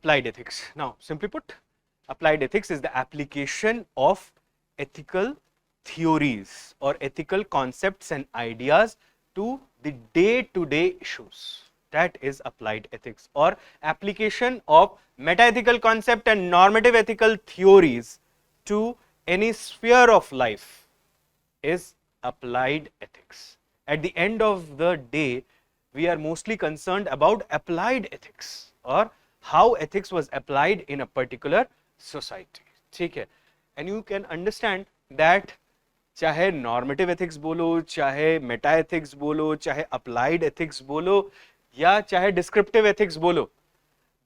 applied ethics. Now, simply put, applied ethics is the application of ethical theories or ethical concepts and ideas to the day-to-day issues. That is applied ethics, or application of meta-ethical concept and normative ethical theories to any sphere of life is applied ethics. At the end of the day, we are mostly concerned about applied ethics or how ethics was applied in a particular society. ठीक है? And you can understand that चाहे normative ethics बोलो, चाहे meta ethics बोलो, चाहे applied ethics बोलो, या चाहे descriptive ethics बोलो,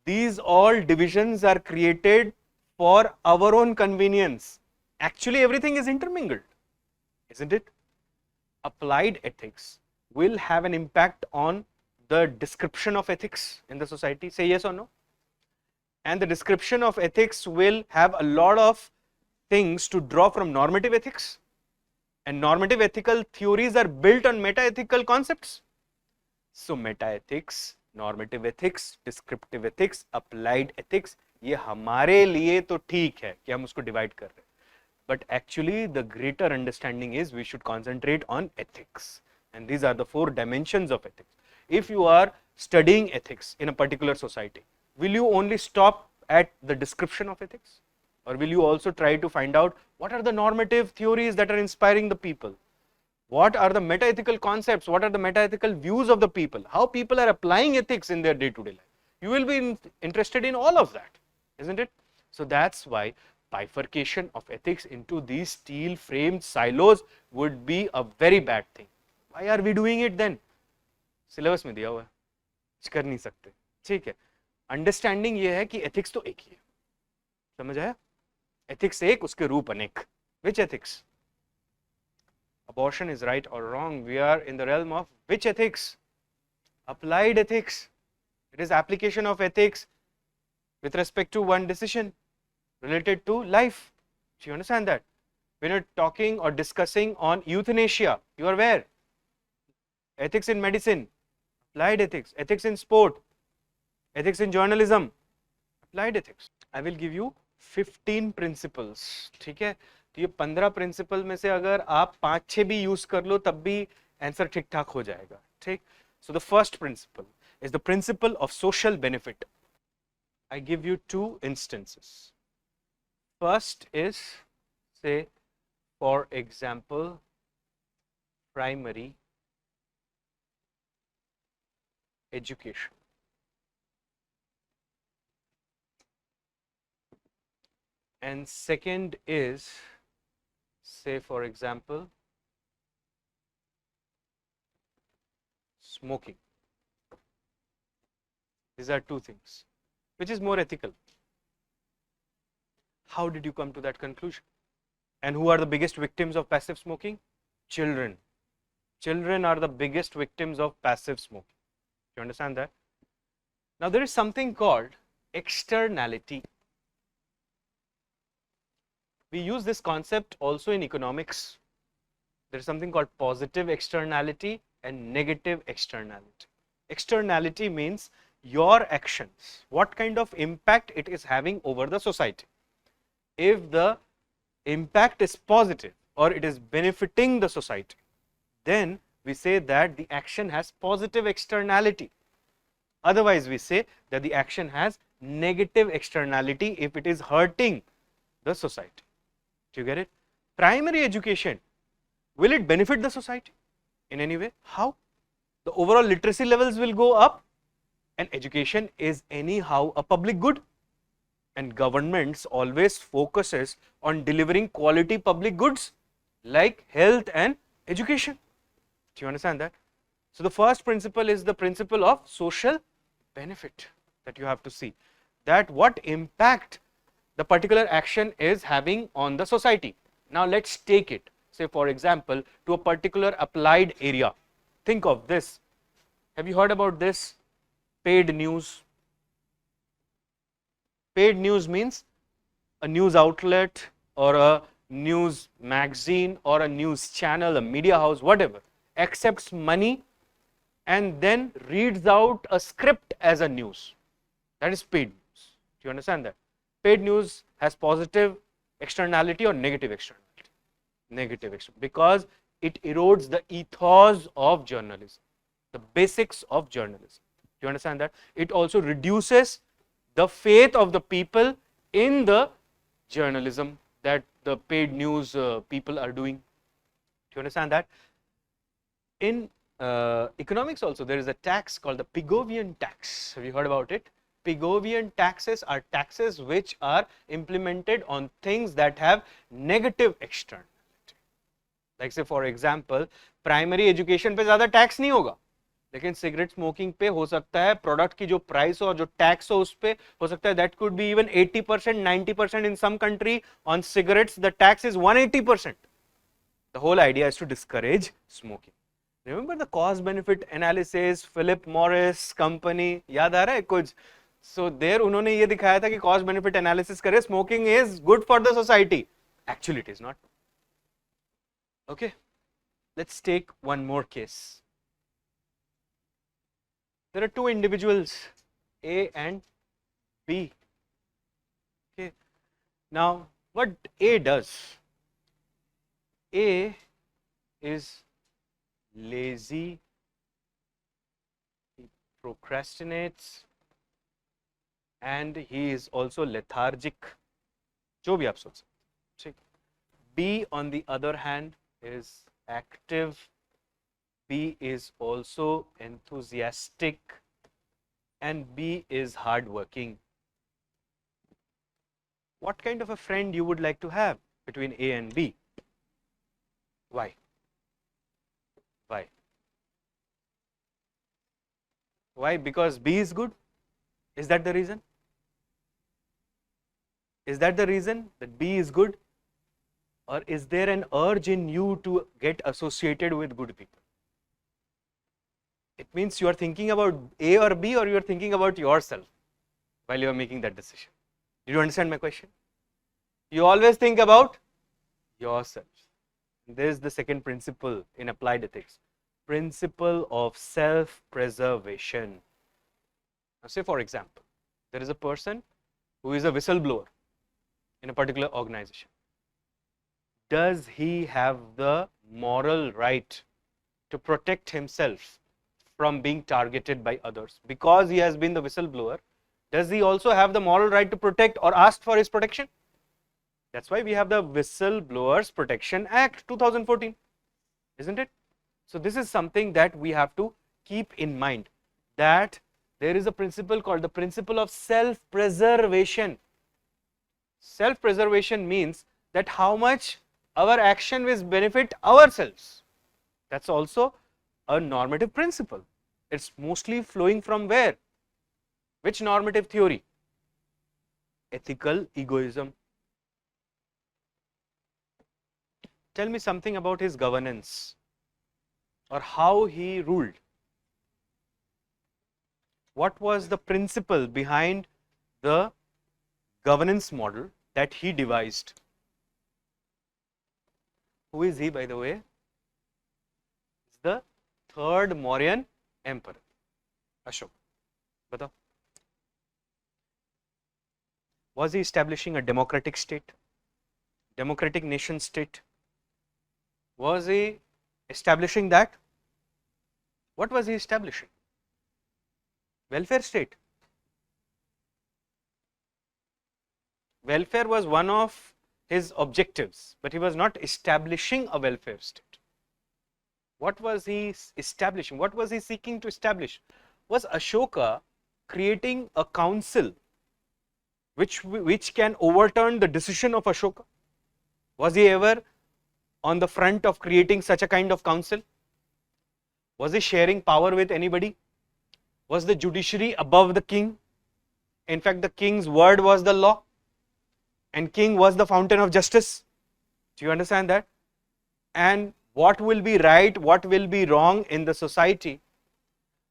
these all divisions are created for our own convenience. Actually, everything is intermingled, isn't it? Applied ethics will have an impact on the description of ethics in the society. Say yes or no? And the description of ethics will have a lot of things to draw from normative ethics. And normative ethical theories are built on meta-ethical concepts. So, meta-ethics, normative ethics, descriptive ethics, applied ethics, ये हमारे लिए तो ठीक है कि हम उसको divide कर रहे हैं. But actually, the greater understanding is we should concentrate on ethics. And these are the 4 dimensions of ethics. If you are studying ethics in a particular society, will you only stop at the description of ethics? Or will you also try to find out what are the normative theories that are inspiring the people? What are the meta-ethical concepts? What are the meta-ethical views of the people? How people are applying ethics in their day-to-day life? You will be interested in all of that, isn't it? So that's why bifurcation of ethics into these steel-framed silos would be a very bad thing. Why are we doing it then? Syllabus में दिया हुआ है, कुछ कर नहीं सकते, ठीक है? Understanding ये है कि ethics तो एक ही है, समझ आया? Ethics एक, उसके रूप अनेक. Which ethics? Abortion is right or wrong? We are in the realm of which ethics? Applied ethics. It is application of ethics with respect to one decision related to life. Do you understand that? When you're talking or discussing on euthanasia, you are where? Ethics in medicine, applied ethics. Ethics in sport, ethics in journalism, applied ethics. I will give you 15 principles. ठीक है? तो ये 15 principal में से अगर आप 5-6 भी use कर लो तब भी आंसर ठीक ठाक हो जाएगा. ठीक? So the first principle is the principle of social benefit. I give you 2 instances. First is, say, for example, primary education. And second is, say, for example, smoking. These are 2 things. Which is more ethical? How did you come to that conclusion? And who are the biggest victims of passive smoking? Children. Children are the biggest victims of passive smoking. You understand that? Now, there is something called externality. We use this concept also in economics. There is something called positive externality and negative externality. Externality means your actions, what kind of impact it is having over the society. If the impact is positive or it is benefiting the society, then we say that the action has positive externality. Otherwise, we say that the action has negative externality if it is hurting the society. Do you get it? Primary education, will it benefit the society in any way? How? The overall literacy levels will go up, and education is anyhow a public good, and governments always focuses on delivering quality public goods like health and education. Do you understand that? So the first principle is the principle of social benefit that you have to see, that what impact the particular action is having on the society. Now let's take it, say for example, to a particular applied area. Think of this. Have you heard about this? Paid news. Paid news means a news outlet or a news magazine or a news channel, a media house, whatever, accepts money and then reads out a script as a news. That is paid news. Do you understand that? Paid news has positive externality or negative externality? Negative externality, because it erodes the ethos of journalism, the basics of journalism. Do you understand that? It also reduces the faith of the people in the journalism that the paid news people are doing. Do you understand that? In economics also, there is a tax called the Pigovian tax. Have you heard about it? Pigovian taxes are taxes which are implemented on things that have negative externality. Like say for example, primary education पे ज़्यादा tax नहीं होगा, लेकिन cigarette smoking पे हो सकता है product की जो प्राइस हो और जो टैक्स हो उस पे हो सकता है that could be even 80%, 90%. In some country on cigarettes the tax is 180%. The whole idea is to discourage smoking. Remember the cost benefit analysis, Philip Morris company, याद आ रहा है कुछ? सो देयर उन्होंने ये दिखाया था कि कॉस्ट बेनिफिट एनालिसिस करे, smoking is good for the society. Actually it is not. Okay, let's take one more case. There are two individuals, A and B. Okay, now what A does? A is lazy, he procrastinates, and he is also lethargic. जो भी आप सोच सकते. B on the other hand is active, B is also enthusiastic, and B is hardworking. What kind of a friend you would like to have between A and B? Why? Why? Why? Because B is good? Is that the reason? Is that the reason that B is good? Or is there an urge in you to get associated with good people? It means you are thinking about A or B, or you are thinking about yourself while you are making that decision. Did you understand my question? You always think about yourself. There is the second principle in applied ethics, principle of self-preservation. Now say for example, there is a person who is a whistleblower in a particular organization. Does he have the moral right to protect himself from being targeted by others? Because he has been the whistleblower, does he also have the moral right to protect or ask for his protection? That's why we have the Whistleblowers Protection Act 2014, isn't it? So this is something that we have to keep in mind, that there is a principle called the principle of self-preservation. Self-preservation means that how much our action will benefit ourselves. That's also a normative principle. It's mostly flowing from where? Which normative theory? Ethical egoism. Tell me something about his governance or how he ruled. What was the principle behind the governance model that he devised? Who is he, by the way? It's the third Mauryan emperor, Ashoka. Batao. Was he establishing a democratic state, democratic nation state? Was he establishing that? What was he establishing? Welfare state. Welfare was one of his objectives, but he was not establishing a welfare state. What was he establishing? What was he seeking to establish? Was Ashoka creating a council which can overturn the decision of Ashoka? Was he ever on the front of creating such a kind of council? Was he sharing power with anybody? Was the judiciary above the king? In fact, the king's word was the law, and king was the fountain of justice. Do you understand that? And what will be right, what will be wrong in the society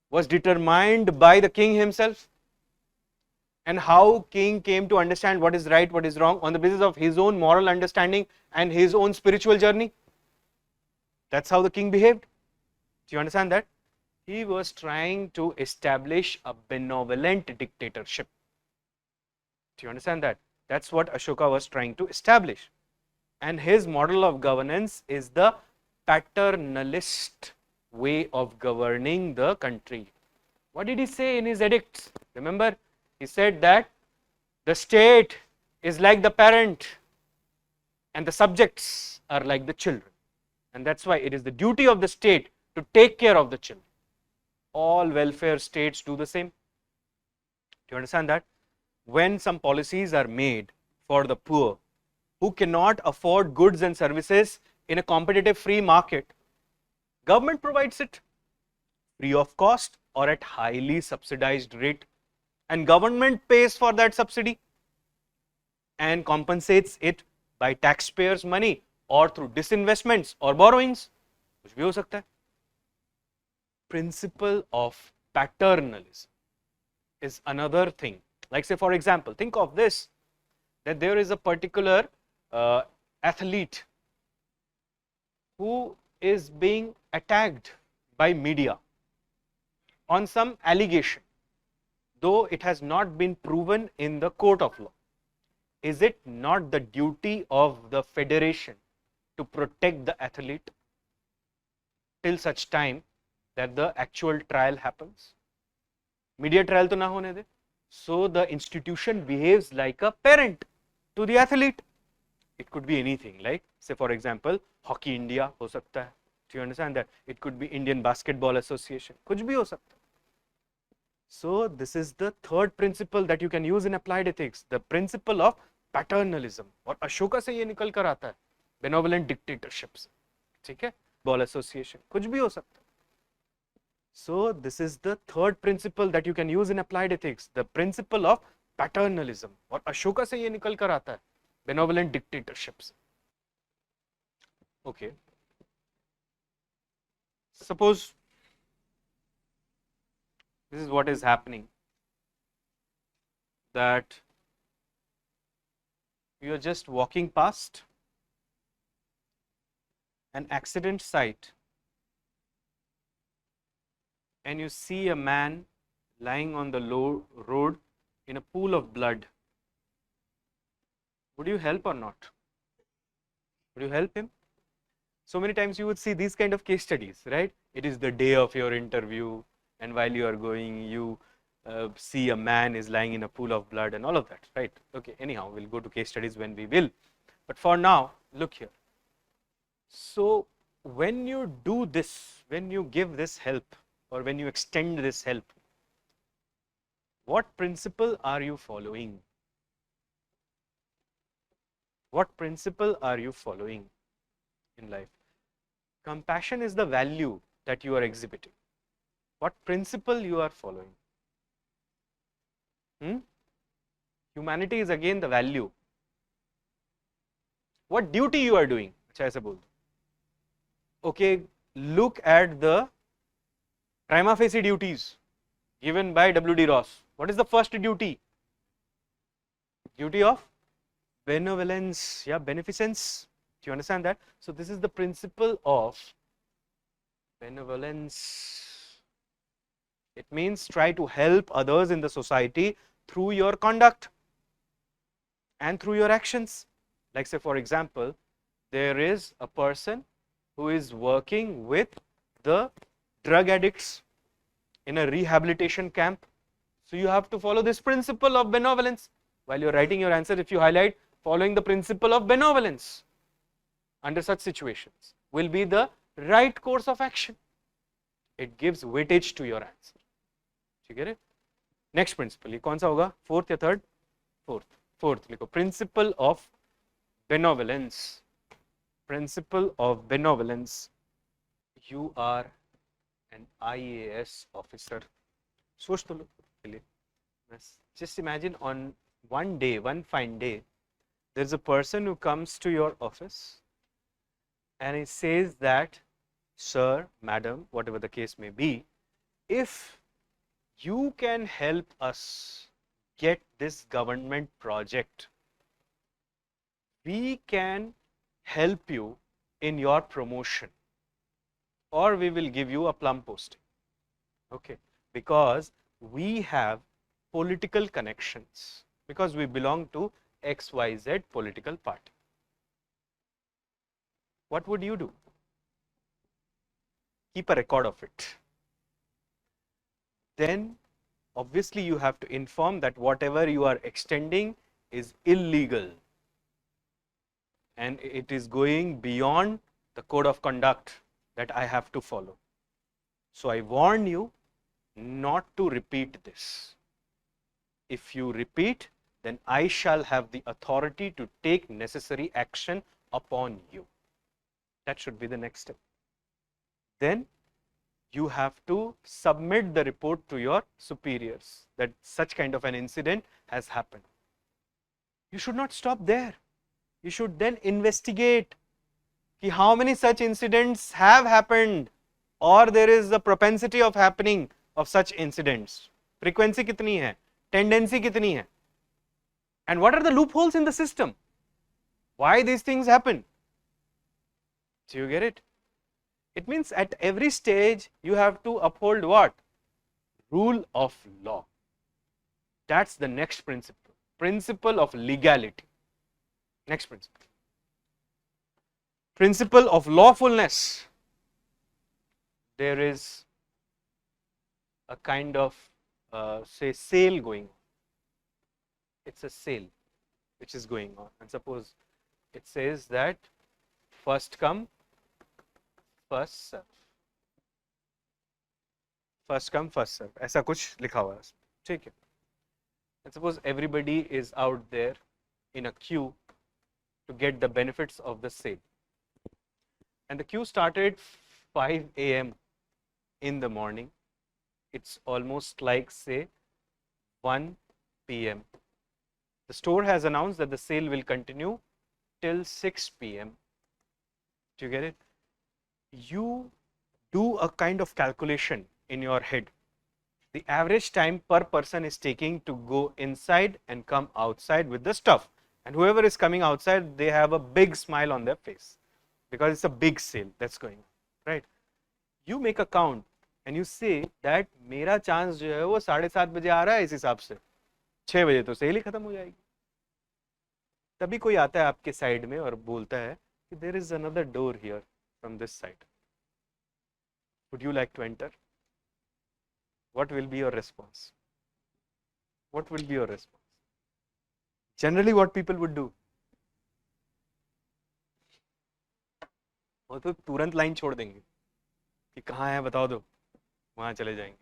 was determined by the king himself. And how king came to understand what is right, what is wrong on the basis of his own moral understanding and his own spiritual journey. That's how the king behaved. Do you understand that? He was trying to establish a benevolent dictatorship. Do you understand that? That's what Ashoka was trying to establish. And his model of governance is the paternalist way of governing the country. What did he say in his edicts? Remember, he said that the state is like the parent and the subjects are like the children. And that's why it is the duty of the state to take care of the children. All welfare states do the same. Do you understand that? When some policies are made for the poor who cannot afford goods and services in a competitive free market, government provides it free of cost or at highly subsidized rate, and government pays for that subsidy and compensates it by taxpayers' money or through disinvestments or borrowings. कुछ भी हो सकता है. Principle of paternalism is another thing. Like, say, for example, think of this, that there is a particular athlete who is being attacked by media on some allegation, though it has not been proven in the court of law. Is it not the duty of the federation to protect the athlete till such time that the actual trial happens? Media trial to na hone de. So the institution behaves like a parent to the athlete. It could be anything, like, say, for example, Hockey India ho sakta hai. Do you understand that? It could be Indian Basketball Association. Kuch bhi ho sakta. So this is the third principle that you can use in applied ethics, the principle of paternalism. और अशोका से ये निकल कर आता है, benevolent dictatorships. ठीक है? Ball Association. कुछ भी हो सकता है. So this is the third principle that you can use in applied ethics, the principle of paternalism. और अशोका से ये निकल कर आता है, benevolent dictatorships. Okay. Suppose this is what is happening, that you are just walking past an accident site and you see a man lying on the road in a pool of blood. Would you help or not? Would you help him? So many times you would see these kind of case studies, right? It is the day of your interview, and while you are going, you see a man is lying in a pool of blood and all of that, right? Okay, anyhow, we'll go to case studies when we will. But for now, look here. So when you do this, when you give this help or when you extend this help, what principle are you following? What principle are you following in life? Compassion is the value that you are exhibiting. What principle you are following? Humanity is again the value. What duty you are doing? अच्छा ऐसे बोल दो. Okay, look at the prima facie duties given by W.D. Ross. What is the first duty? Duty of benevolence, yeah, beneficence. Do you understand that? So this is the principle of benevolence. It means try to help others in the society through your conduct and through your actions. Like, say, for example, there is a person who is working with the drug addicts in a rehabilitation camp. So you have to follow this principle of benevolence. While you're writing your answer, if you highlight following the principle of benevolence under such situations will be the right course of action. It gives weightage to your answer. ठीक है? Next principle, ये कौन सा होगा? Fourth या third? Fourth लिखो. Principle of benevolence. Principle of benevolence. You are an IAS officer. सोच तो लो पहले. Just imagine on one day, one fine day, there is a person who comes to your office and he says that, sir, madam, whatever the case may be, if you can help us get this government project, we can help you in your promotion, or we will give you a plum posting. Okay, because we have political connections because we belong to XYZ political party. What would you do? Keep a record of it. Then obviously you have to inform that whatever you are extending is illegal and it is going beyond the code of conduct that I have to follow. So I warn you not to repeat this. If you repeat, then I shall have the authority to take necessary action upon you. That should be the next step. Then you have to submit the report to your superiors that such kind of an incident has happened. You should not stop there. You should then investigate how many such incidents have happened or there is a propensity of happening of such incidents. Frequency kitni hai? Tendency kitni hai? And what are the loopholes in the system? Why these things happen? Do you get it? It means at every stage you have to uphold what? Rule of law. That's the next principle. Principle of legality. Next principle. Principle of lawfulness. There is a kind of say sale going on. It's a sale which is going on, and suppose it says that first come, first serve. First come, first serve. ऐसा कुछ लिखा हुआ है, ठीक है? And suppose everybody is out there in a queue to get the benefits of the sale. And the queue started 5 a.m. in the morning. It's almost like say 1 p.m. The store has announced that the sale will continue till 6 p.m. Do you get it? You do a kind of calculation in your head. The average time per person is taking to go inside and come outside with the stuff. And whoever is coming outside, they have a big smile on their face because it's a big sale that's going on, right? You make a count and you say that मेरा chance जो है वो 7:30 बजे आ रहा है, इस हिसाब से 6 बजे तो सेल ही खत्म हो जाएगी. तभी कोई आता है आपके साइड में और बोलता है कि there is another door here from this side. Would you like to enter? What will be your response? What will be your response? Generally what people would do? वो तो तुरंत लाइन छोड़ देंगे कि कहाँ है बताओ दो, वहाँ चले जाएंगे.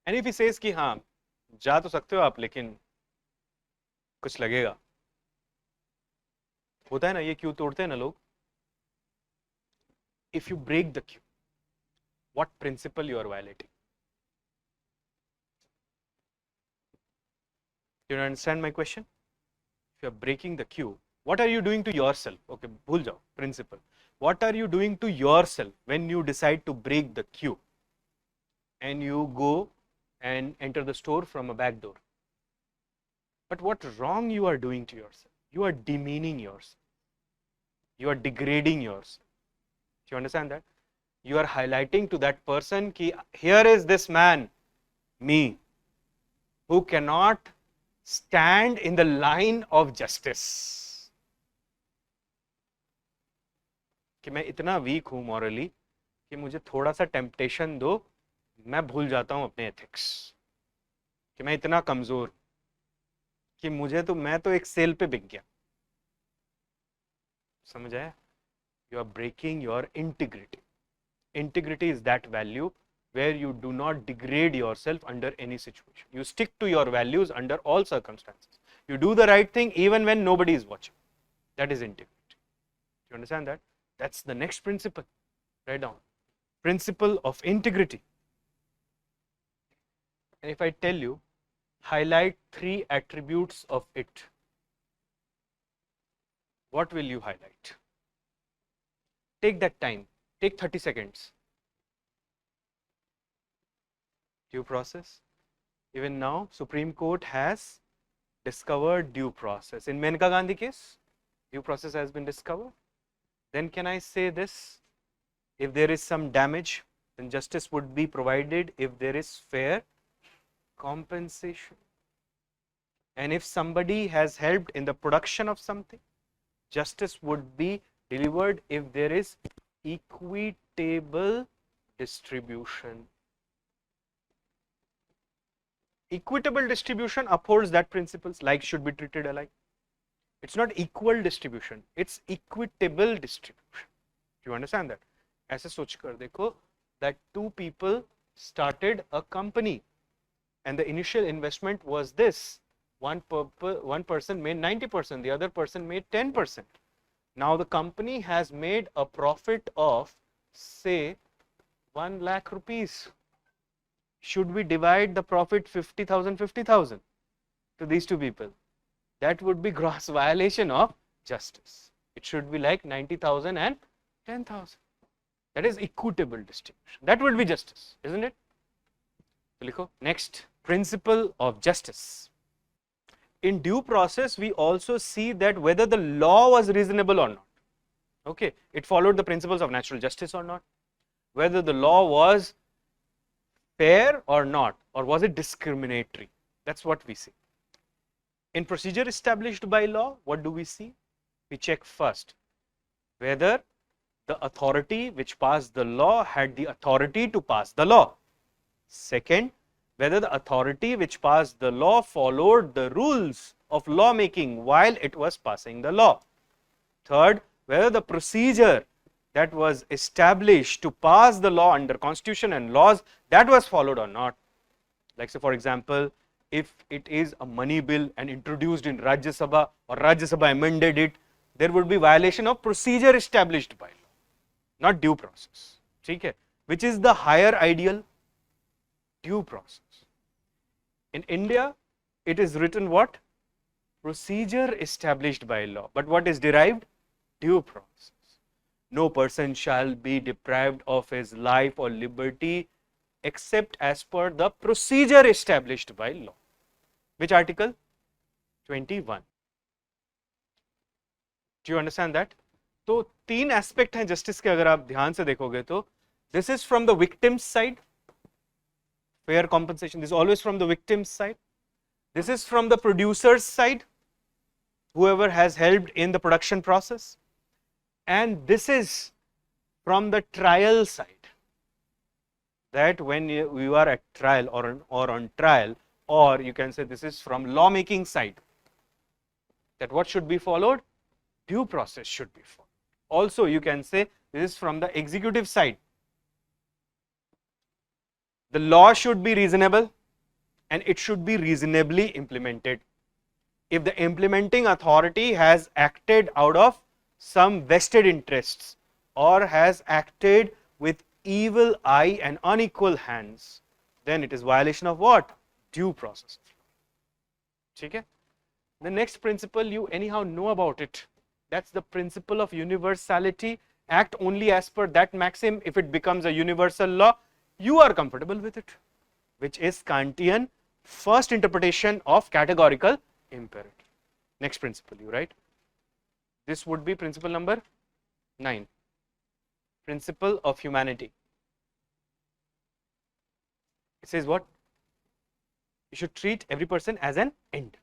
And if he says कि हाँ जा तो सकते हो आप लेकिन कुछ लगेगा, होता है ना, ये क्यू तोड़ते हैं ना लोग. If you break the queue, what principle you are violating? Do you understand my question? If you are breaking the queue, what are you doing to yourself? Okay, bhul jao, principle. What are you doing to yourself when you decide to break the queue and you go and enter the store from a back door? But what wrong you are doing to yourself? You are demeaning yourself. You are degrading yourself. Do you understand that? You are highlighting to that person ki here is this man, me, who cannot stand in the line of justice. कि मैं इतना week हूं morally कि मुझे थोड़ा सा temptation दो, मैं भूल जाता हूं अपने एथिक्स. कि मैं इतना कमजोर कि मैं तो एक सेल पे बिक गया. समझ आया? You are breaking your integrity. Integrity is that value where you do not degrade yourself under any situation. You stick to your values under all circumstances. You do the right thing even when nobody is watching. That is integrity. Do you understand that? That's the next principle. Write down. Principle of integrity. And if I tell you, highlight 3 attributes of it, what will you highlight? Take that time. Take 30 seconds. Due process. Even now, Supreme Court has discovered due process. In Menka Gandhi case, due process has been discovered. Then can I say this? If there is some damage, then justice would be provided if there is fair compensation. And if somebody has helped in the production of something, justice would be delivered if there is equitable distribution. Equitable distribution upholds that principles, like should be treated alike. It's not equal distribution, it's equitable distribution. Do you understand that? ऐसे सोच कर देखो that two people started a company and the initial investment was this. One person made 90%, the other person made 10%. Now the company has made a profit of, say, 1 lakh rupees. Should we divide the profit 50,000, 50,000 to these two people? That would be gross violation of justice. It should be like 90,000 and 10,000. That is equitable distribution. That would be justice, isn't it? Next, principle of justice. In due process, we also see that whether the law was reasonable or not. Okay, it followed the principles of natural justice or not. Whether the law was fair or not, or was it discriminatory? That's what we see. In procedure established by law, what do we see? We check first whether the authority which passed the law had the authority to pass the law. Second, whether the authority which passed the law followed the rules of lawmaking while it was passing the law. Third, whether the procedure that was established to pass the law under constitution and laws, that was followed or not. Like say for example, if it is a money bill and introduced in Rajya Sabha or Rajya Sabha amended it, there would be violation of procedure established by law, not due process. Okay? Which is the higher ideal? Due process. In India, it is written what? Procedure established by law. But what is derived? Due process. No person shall be deprived of his life or liberty except as per the procedure established by law. Which article? 21. Do you understand that? तो तीन aspect हैं justice के, अगर आप ध्यान से देखोगे तो this is from the victim's side, fair compensation. This is always from the victim's side. This is from the producer's side, whoever has helped in the production process. And this is from the trial side, that when you are at trial or on trial, or you can say this is from lawmaking side, that what should be followed? Due process should be followed. Also you can say this is from the executive side. The law should be reasonable and it should be reasonably implemented. If the implementing authority has acted out of some vested interests or has acted with evil eye and unequal hands, then it is violation of what? Due process of law. Okay? The next principle you anyhow know about it. That's the principle of universality. Act only as per that maxim. If it becomes a universal law, you are comfortable with it, which is Kantian first interpretation of categorical imperative. Next principle, you write. This would be principle number 9. Principle of humanity. It says what? You should treat every person as an end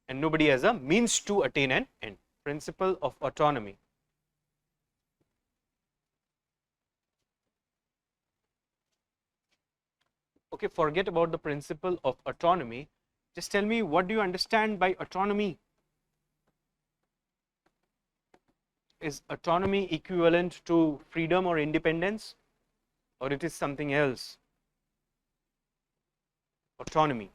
and nobody as a means to attain an end. Principle of autonomy. Okay, forget about the principle of autonomy. Just tell me, what do you understand by autonomy? Is autonomy equivalent to freedom or independence, or it is something else? Autonomy.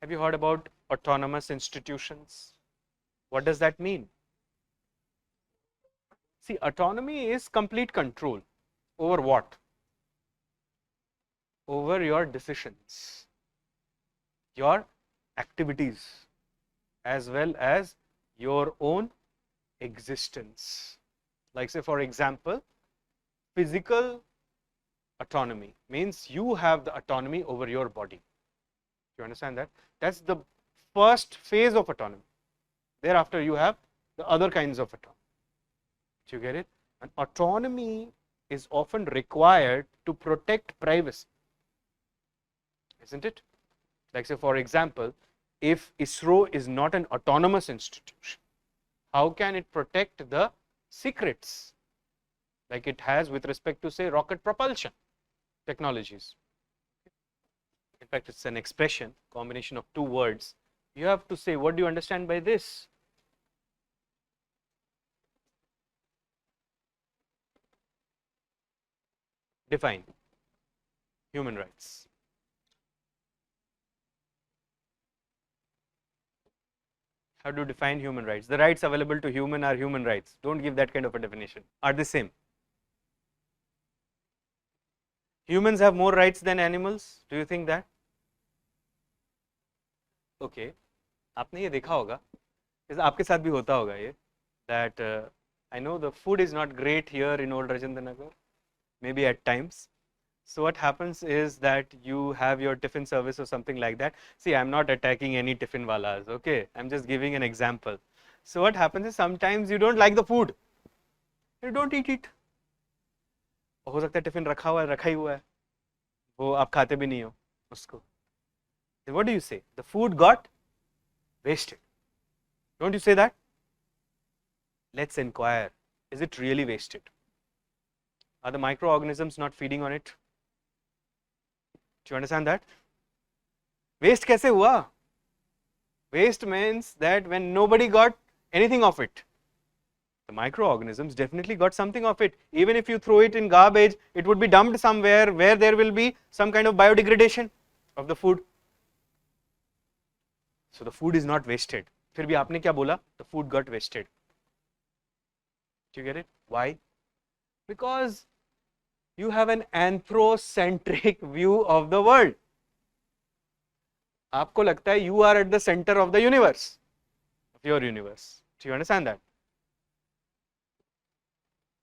Have you heard about autonomous institutions? What does that mean? See, autonomy is complete control. Over what? Over your decisions, your activities, as well as your own existence. Like say for example, physical autonomy means you have the autonomy over your body. You understand that? That's the first phase of autonomy. Thereafter you have the other kinds of autonomy. Do you get it? And autonomy is often required to protect privacy, isn't it? Like say for example, if ISRO is not an autonomous institution, how can it protect the secrets like it has with respect to say rocket propulsion technologies? In fact, it's an expression, combination of two words. You have to say, what do you understand by this? Define human rights. How do you define human rights? The rights available to human are human rights. Don't give that kind of a definition. Are they same? Humans have more rights than animals. Do you think that? Okay. आपने ये देखा होगा, आपके साथ भी होता होगा ये, that I know the food is not great here in Old Rajendra Nagar, maybe at times. So what happens is that you have your tiffin service or something like that. See, I'm not attacking any tiffin walas, okay? I'm just giving an example. So what happens is sometimes you don't like the food. You don't eat it. हो सकता है tiffin रखा हुआ है, रखा ही हुआ है, वो आप खाते भी नहीं हो उसको. Then what do you say? The food got wasted. Don't you say that? Let's inquire. Is it really wasted? Are the microorganisms not feeding on it? Do you understand that? Waste कैसे हुआ? Waste means that when nobody got anything of it. The microorganisms definitely got something of it. Even if you throw it in garbage, it would be dumped somewhere where there will be some kind of biodegradation of the food. So the food is not wasted. फिर भी आपने क्या बोला? The food got wasted. Do you get it? Why? Because you have an anthrocentric view of the world. आपको लगता है you are at the center of the universe, of your universe. Do you understand that?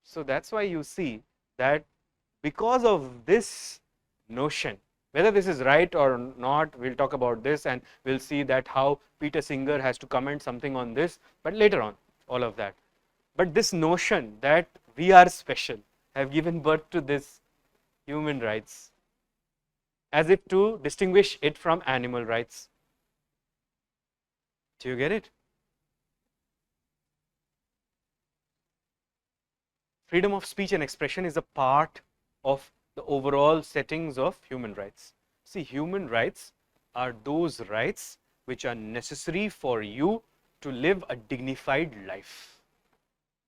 So that's why you see that because of this notion, whether this is right or not, we'll talk about this and we'll see that how Peter Singer has to comment something on this, but later on, all of that. But this notion that we are special have given birth to this human rights as if to distinguish it from animal rights. Do you get it? Freedom of speech and expression is a part of the overall settings of human rights. See, human rights are those rights which are necessary for you to live a dignified life.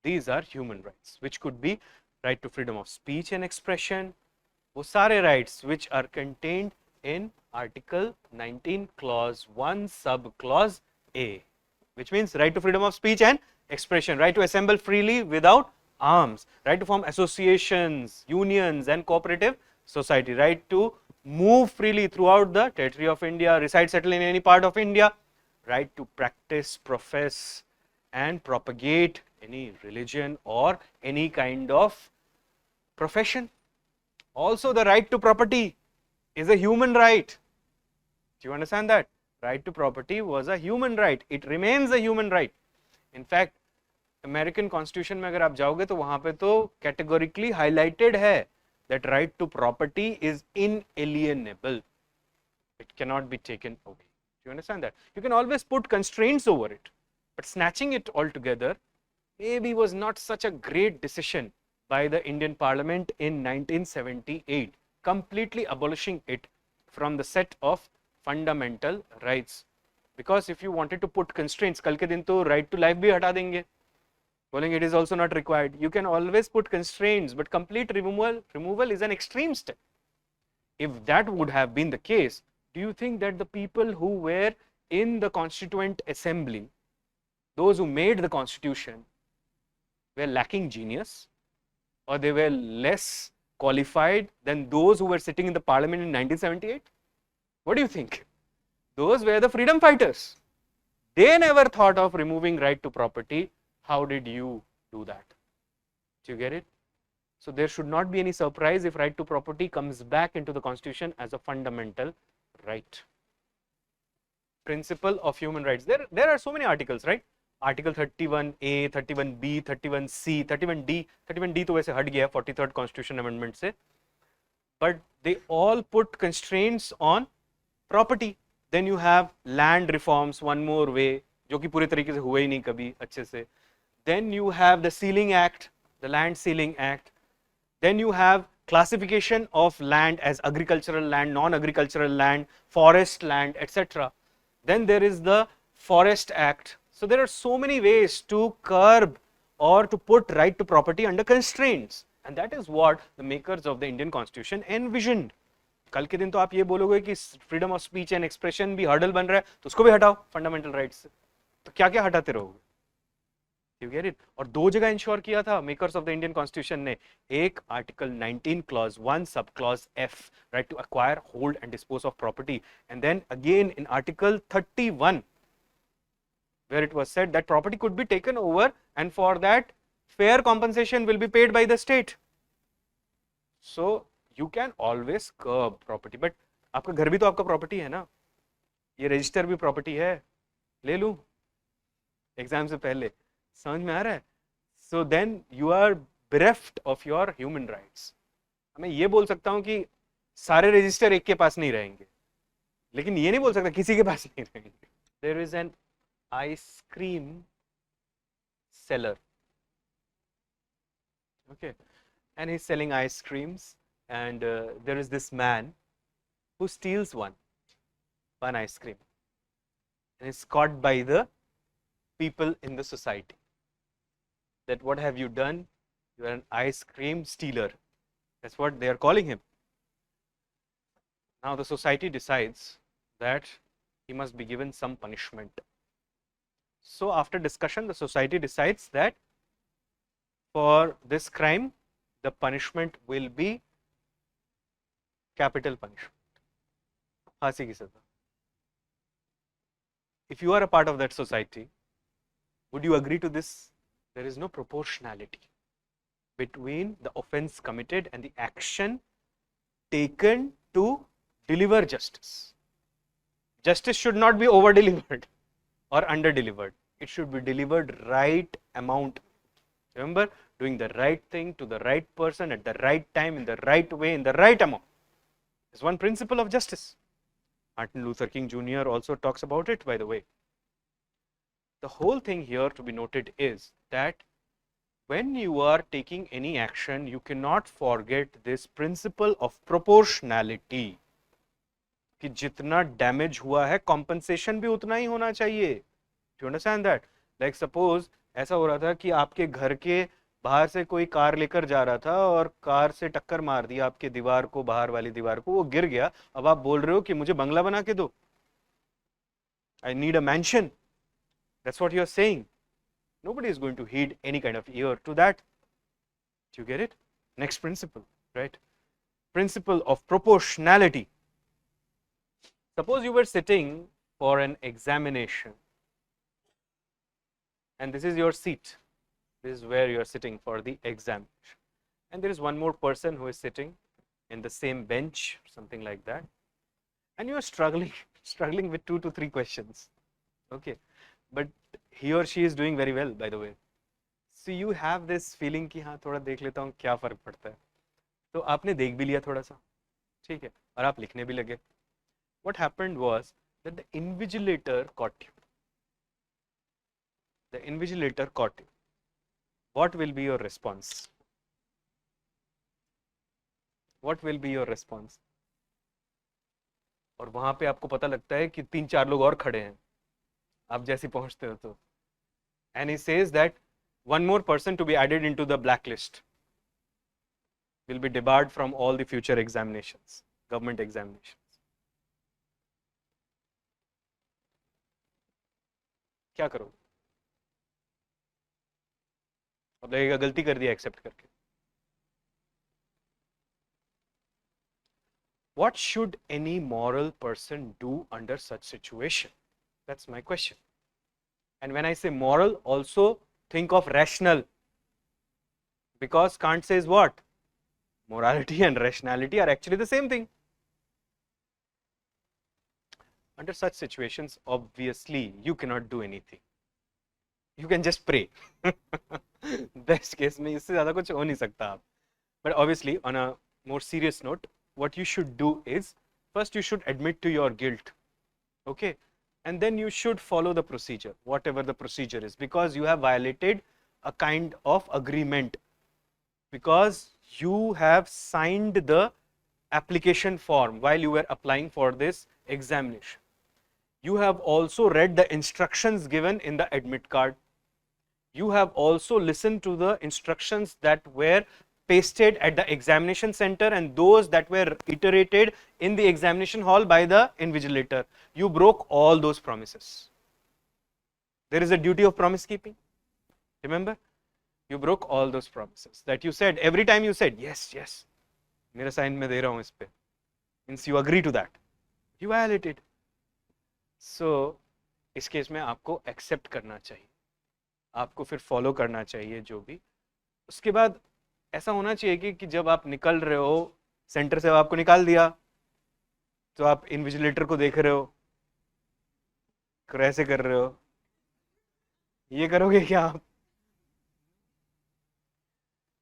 These are human rights, which could be right to freedom of speech and expression, वो सारे rights which are contained in Article 19 Clause 1 Sub Clause A, which means right to freedom of speech and expression, right to assemble freely without arms, right to form associations, unions and cooperative society, right to move freely throughout the territory of India, reside, settle in any part of India, right to practice, profess and propagate any religion or any kind of profession. Also the right to property is a human right. Do you understand that? Right to property was a human right. It remains a human right. In fact, American constitution में अगर आप जाओगे तो वहां पे तो categorically highlighted है that right to property is inalienable, it can not be taken away. You understand that? You can always put constraints over it, but snatching it all together maybe was not such a great decision by the Indian Parliament in 1978, completely abolishing it from the set of fundamental rights. Because if you wanted to put constraints, कल के दिन तो right to life भी हटा देंगे, बोलेंगे it is also not required. You can always put constraints, but complete removal is an extreme step. If that would have been the case, do you think that the people who were in the Constituent Assembly, those who made the Constitution, were lacking genius, or they were less qualified than those who were sitting in the Parliament in 1978? What do you think? Those were the freedom fighters. They never thought of removing right to property. How did you do that? Do you get it? So there should not be any surprise if right to property comes back into the Constitution as a fundamental right. Principle of human rights. There are so many articles, right? Article 31A, 31B, 31C, 31D. 31D तो वैसे हट गया 43rd Constitution Amendment से. But they all put constraints on property. Then you have land reforms, one more way, जो कि पूरे तरीके से हुए ही नहीं कभी अच्छे से. Then you have the Sealing Act, the Land Sealing Act. Then you have classification of land as agricultural land, non-agricultural land, forest land, etc. Then there is the Forest Act. So there are so many ways to curb or to put right to property under constraints, and that is what the makers of the Indian Constitution envisioned. कल के दिन तो आप ये बोलोगे कि freedom of speech and expression भी hurdle बन रहा है, तो उसको भी हटाओ फंडामेंटल राइट्स से. तो क्या क्या हटाते रहोगे? You get it? और दो जगह इंश्योर किया था makers of the Indian constitution ने. एक article 19 clause 1 sub clause F, right to acquire, hold and dispose of property, and then again in article 31 where it was said that property could be taken over and for that fair compensation will be paid by the state. So you can always curb property, but आपका घर भी तो आपका property है ना, ये register भी property है, ले लूं एग्जाम से पहले, समझ में आ रहा है? So then you are bereft of your human rights. मैं ये बोल सकता हूँ कि सारे रजिस्टर एक के पास नहीं रहेंगे, लेकिन ये नहीं बोल सकता किसी के पास नहीं रहेंगे. There is an ice cream seller, okay, and he's selling ice creams, and there is this man who steals one ice cream and is caught by the people in the society that what have you done, you are an ice cream stealer. That's what they are calling him. Now the society decides that he must be given some punishment. So after discussion, the society decides that for this crime, the punishment will be capital punishment, फांसी की सजा. If you are a part of that society, would you agree to this? There is no proportionality between the offense committed and the action taken to deliver justice. Justice should not be over delivered or under delivered. It should be delivered right amount. Remember, doing the right thing to the right person at the right time, in the right way, in the right amount is one principle of justice. Martin Luther King Jr. also talks about it, by the way. The whole thing here to be noted is that when you are taking any action, you cannot forget this principle of proportionality. कि जितना damage हुआ है compensation भी उतना ही होना चाहिए. Do you understand that? Like suppose ऐसा हो रहा था कि आपके घर के बाहर से कोई कार लेकर जा रहा था और कार से टक्कर मार दी आपके दीवार को, बाहर वाली दीवार को, वो गिर गया. अब आप बोल रहे हो कि मुझे बंगला बना के दो, I need a mansion. That's what you're saying. Nobody is going to heed any kind of ear to that. Do you get it? Next principle, right? Principle of proportionality. Suppose you were sitting for an examination and this is your seat. This is where you are sitting for the examination. And there is one more person who is sitting in the same bench, something like that. And you are struggling with 2 to 3 questions. Okay. But he or she is doing very well, by the way. So you have this feeling कि हाँ थोड़ा देख लेता हूँ क्या फर्क पड़ता है. तो आपने देख भी लिया थोड़ा सा, ठीक है, और आप लिखने भी लगे. What happened was that the invigilator caught you. The invigilator caught you. What will be your response? What will be your response? और वहां पे आपको पता लगता है कि 3-4 लोग और खड़े हैं, आप जैसे पहुंचते हो तो. And he says that one more person to be added into the blacklist will be debarred from all the future examinations, government examinations. क्या करो? अब लगेगा गलती कर दिया एक्सेप्ट करके. What should any moral person do under such situation? That's my question. And when I say moral, also think of rational, because Kant says what? Morality and rationality are actually the same thing. Under such situations, obviously, you cannot do anything. You can just pray. Best case में इससे ज़्यादा कुछ हो नहीं सकता आप. But obviously, on a more serious note, what you should do is, first you should admit to your guilt. Okay, and then you should follow the procedure, whatever the procedure is, because you have violated a kind of agreement, because you have signed the application form while you were applying for this examination. You have also read the instructions given in the admit card. You have also listened to the instructions that were pasted at the examination center and those that were iterated in the examination hall by the invigilator. You broke all those promises. There is a duty of promise keeping. Remember? You broke all those promises that you said. Every time you said, yes, yes, मेरा sign मैं दे रहा हूँ इस पे. Means you agree to that. You violated. So, इस case में आपको accept करना चाहिए. आपको फिर follow करना चाहिए जो भी. उसके बाद ऐसा होना चाहिए कि जब आप निकल रहे हो सेंटर से, आपको निकाल दिया तो आप इन्विजिलेटर को देख रहे हो, ऐसे कर रहे हो, ये करोगे क्या आप?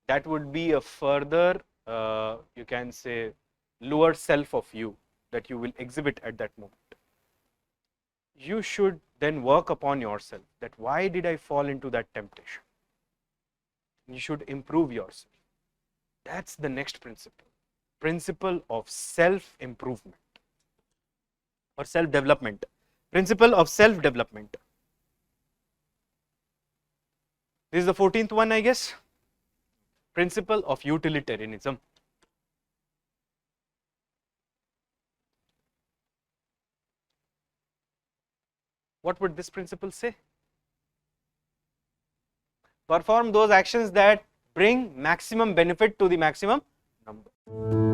That would be a further you can say lower self of you that you will exhibit at that moment. You should then work upon yourself, that why did I fall into that temptation? You should improve yourself. That's the next principle. Principle of self-improvement or self-development. Principle of self-development. This is the 14th one, I guess. Principle of utilitarianism. What would this principle say? Perform those actions that bring maximum benefit to the maximum number.